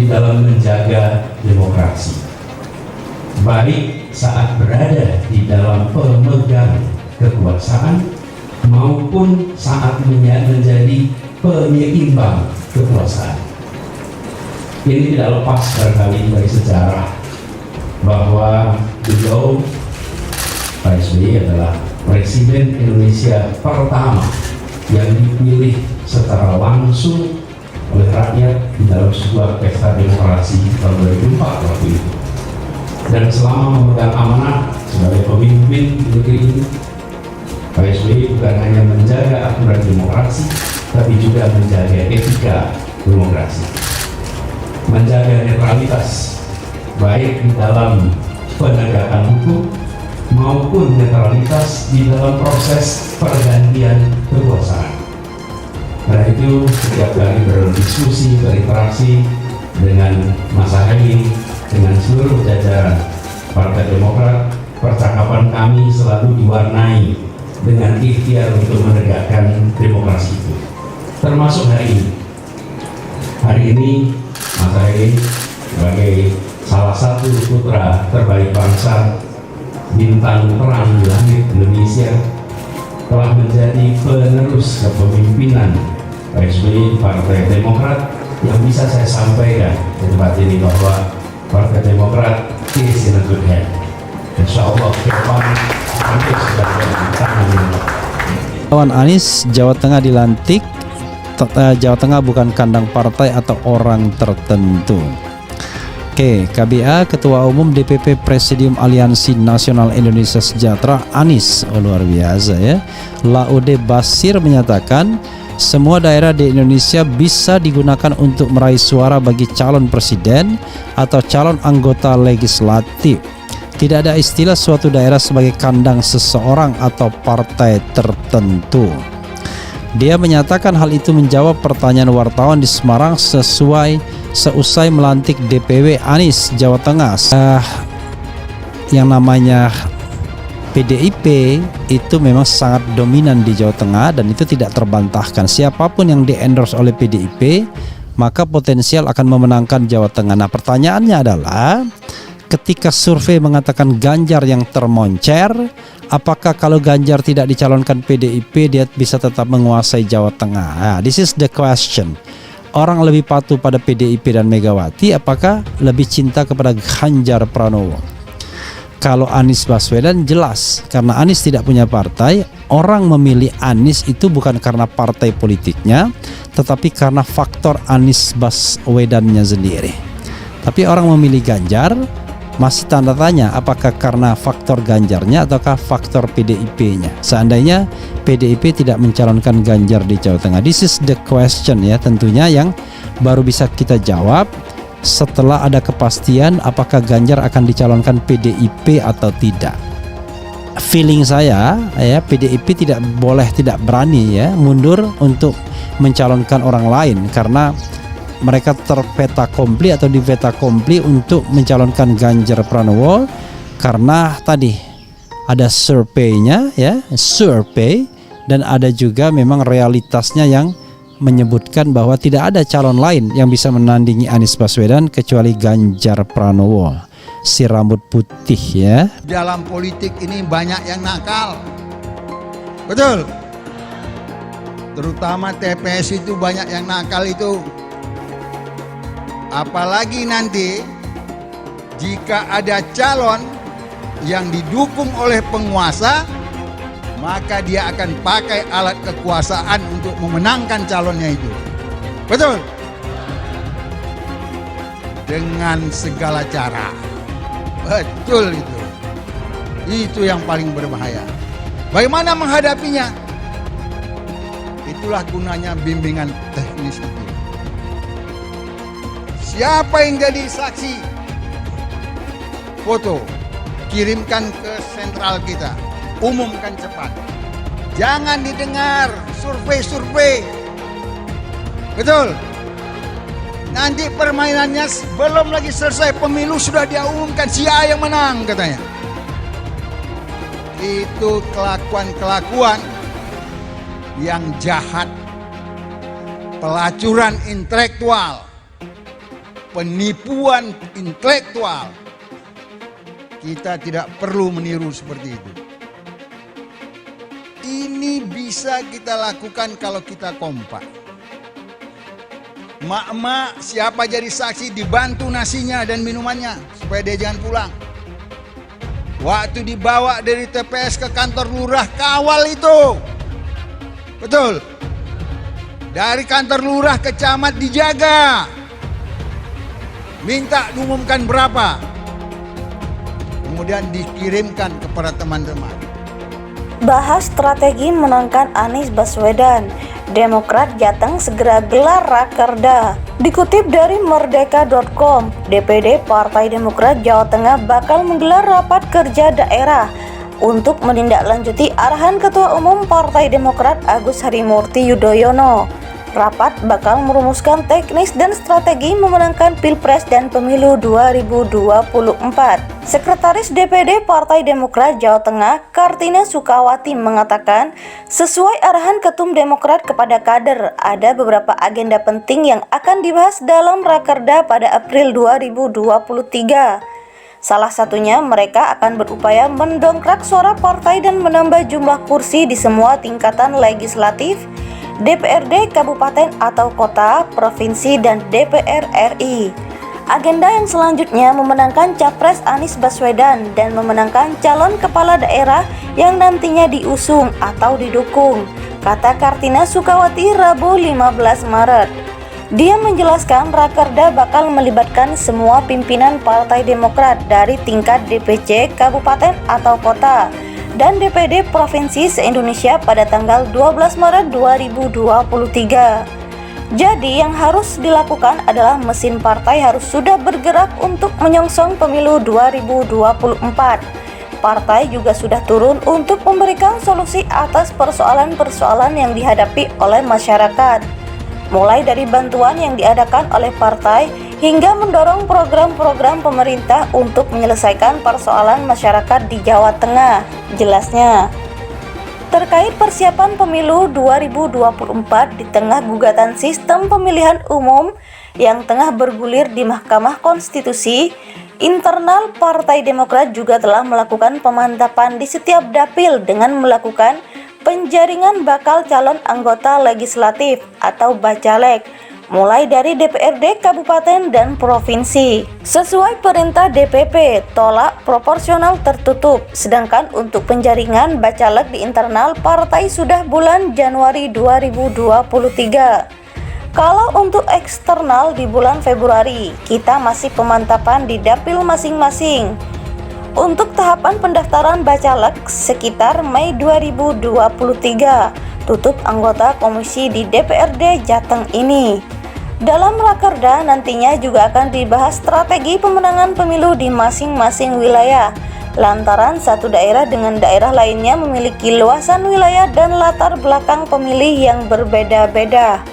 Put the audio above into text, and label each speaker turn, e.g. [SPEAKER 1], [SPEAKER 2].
[SPEAKER 1] di dalam menjaga demokrasi, baik saat berada di dalam pemegang kekuasaan maupun saat menjadi penyeimbang kekuasaan. Ini tidak lepas barangkali dari sejarah bahwa beliau Pak SBY adalah Presiden Indonesia pertama yang dipilih secara langsung oleh rakyat di dalam sebuah pesta demokrasi tahun 2004 waktu itu. Dan selama memegang amanah sebagai pemimpin negeri ini, Pak SBY bukan hanya menjaga aturan demokrasi, tapi juga menjaga etika demokrasi, menjaga netralitas baik di dalam penegakan hukum maupun netralitas di dalam proses pergantian kekuasaan. Karena itu setiap kali berdiskusi, berinteraksi dengan Mas Ahaye, dengan seluruh jajaran Partai Demokrat, percakapan kami selalu diwarnai dengan ikhtiar untuk menegakkan demokrasi itu. Termasuk hari ini. Hari ini Mas Ahaye sebagai salah satu putra terbaik bangsa, bintang terang di langit Indonesia, telah menjadi penerus kepemimpinan Pak SBY Partai Demokrat, yang bisa saya sampaikan di tempat ini bahwa Partai Demokrat is in a good hand. Insya Allah ke depan hampir sudah tangan.
[SPEAKER 2] Lawan Anies, Jawa Tengah dilantik. Jawa Tengah bukan kandang partai atau orang tertentu. Oke, KBA Ketua Umum DPP Presidium Aliansi Nasional Indonesia Sejahtera Anies, luar biasa ya. Laude Basir menyatakan semua daerah di Indonesia bisa digunakan untuk meraih suara bagi calon presiden atau calon anggota legislatif. Tidak ada istilah suatu daerah sebagai kandang seseorang atau partai tertentu. Dia menyatakan hal itu menjawab pertanyaan wartawan di Semarang seusai melantik DPW Anies Jawa Tengah. Yang namanya PDIP itu memang sangat dominan di Jawa Tengah dan itu tidak terbantahkan. Siapapun yang di-endorse oleh PDIP maka potensial akan memenangkan Jawa Tengah. Nah, pertanyaannya adalah ketika survei mengatakan Ganjar yang termoncer, apakah kalau Ganjar tidak dicalonkan PDIP dia bisa tetap menguasai Jawa Tengah? Nah, this is the question. Orang lebih patuh pada PDIP dan Megawati, apakah lebih cinta kepada Ganjar Pranowo? Kalau Anies Baswedan jelas, karena Anies tidak punya partai, orang memilih Anies itu bukan karena partai politiknya, tetapi karena faktor Anies Baswedannya sendiri. Tapi orang memilih Ganjar, masih tanda tanya apakah karena faktor Ganjarnya ataukah faktor PDIP-nya. Seandainya PDIP tidak mencalonkan Ganjar di Jawa Tengah, this is the question ya, tentunya yang baru bisa kita jawab setelah ada kepastian apakah Ganjar akan dicalonkan PDIP atau tidak. Feeling saya ya, PDIP tidak berani ya mundur untuk mencalonkan orang lain karena mereka terpeta kompli atau diveta kompli untuk mencalonkan Ganjar Pranowo karena tadi ada surveinya ya, survei, dan ada juga memang realitasnya yang menyebutkan bahwa tidak ada calon lain yang bisa menandingi Anies Baswedan kecuali Ganjar Pranowo, si rambut putih ya.
[SPEAKER 3] Dalam politik ini banyak yang nakal, betul. Terutama TPS itu banyak yang nakal itu. Apalagi nanti jika ada calon yang didukung oleh penguasa, maka dia akan pakai alat kekuasaan untuk memenangkan calonnya itu. Betul? Dengan segala cara. Betul itu. Itu yang paling berbahaya. Bagaimana menghadapinya? Itulah gunanya bimbingan teknis itu. Siapa yang jadi saksi? Foto. Kirimkan ke sentral kita. Umumkan cepat. Jangan didengar survei-survei. Betul. Nanti permainannya belum lagi selesai pemilu sudah dia umumkan si A yang menang katanya. Itu kelakuan-kelakuan yang jahat. Pelacuran intelektual. penipuan intelektual. Kita tidak perlu meniru seperti itu. Ini bisa kita lakukan kalau kita kompak. Mak-mak siapa jadi saksi dibantu nasinya dan minumannya supaya dia jangan pulang. Waktu dibawa dari TPS ke kantor lurah, kawal itu. Betul. Dari kantor lurah ke camat dijaga. Minta diumumkan berapa. Kemudian dikirimkan kepada teman-teman.
[SPEAKER 4] Bahas strategi menangkan Anies Baswedan. Demokrat Jateng segera gelar rakerda. Dikutip dari merdeka.com, DPD Partai Demokrat Jawa Tengah bakal menggelar rapat kerja daerah untuk menindaklanjuti arahan Ketua Umum Partai Demokrat Agus Harimurti Yudhoyono. Rapat bakal merumuskan teknis dan strategi memenangkan Pilpres dan Pemilu 2024. Sekretaris DPD Partai Demokrat Jawa Tengah, Kartina Sukawati mengatakan, sesuai arahan Ketum Demokrat kepada kader, ada beberapa agenda penting yang akan dibahas dalam Rakerda pada April 2023. Salah satunya mereka akan berupaya mendongkrak suara partai dan menambah jumlah kursi di semua tingkatan legislatif, DPRD kabupaten atau kota, provinsi, dan DPR RI. Agenda yang selanjutnya memenangkan Capres Anies Baswedan dan memenangkan calon kepala daerah yang nantinya diusung atau didukung, kata Kartina Sukawati Rabu 15 Maret. Dia menjelaskan Rakerda bakal melibatkan semua pimpinan Partai Demokrat dari tingkat DPC kabupaten atau kota dan DPD Provinsi se-Indonesia pada tanggal 12 Maret 2023. Jadi yang harus dilakukan adalah mesin partai harus sudah bergerak untuk menyongsong pemilu 2024. Partai juga sudah turun untuk memberikan solusi atas persoalan-persoalan yang dihadapi oleh masyarakat. Mulai dari bantuan yang diadakan oleh partai hingga mendorong program-program pemerintah untuk menyelesaikan persoalan masyarakat di Jawa Tengah, jelasnya. Terkait persiapan pemilu 2024 di tengah gugatan sistem pemilihan umum yang tengah bergulir di Mahkamah Konstitusi, internal Partai Demokrat juga telah melakukan pemantapan di setiap dapil dengan melakukan penjaringan bakal calon anggota legislatif atau Bacalek, mulai dari DPRD kabupaten dan provinsi. Sesuai perintah DPP, tolak proporsional tertutup, sedangkan untuk penjaringan Bacalek di internal partai sudah bulan Januari 2023. Kalau untuk eksternal di bulan Februari, kita masih pemantapan di dapil masing-masing. Untuk tahapan pendaftaran Bacalek sekitar Mei 2023, tutup anggota komisi di DPRD Jateng ini. Dalam Rakerda nantinya juga akan dibahas strategi pemenangan pemilu di masing-masing wilayah, lantaran satu daerah dengan daerah lainnya memiliki luasan wilayah dan latar belakang pemilih yang berbeda-beda.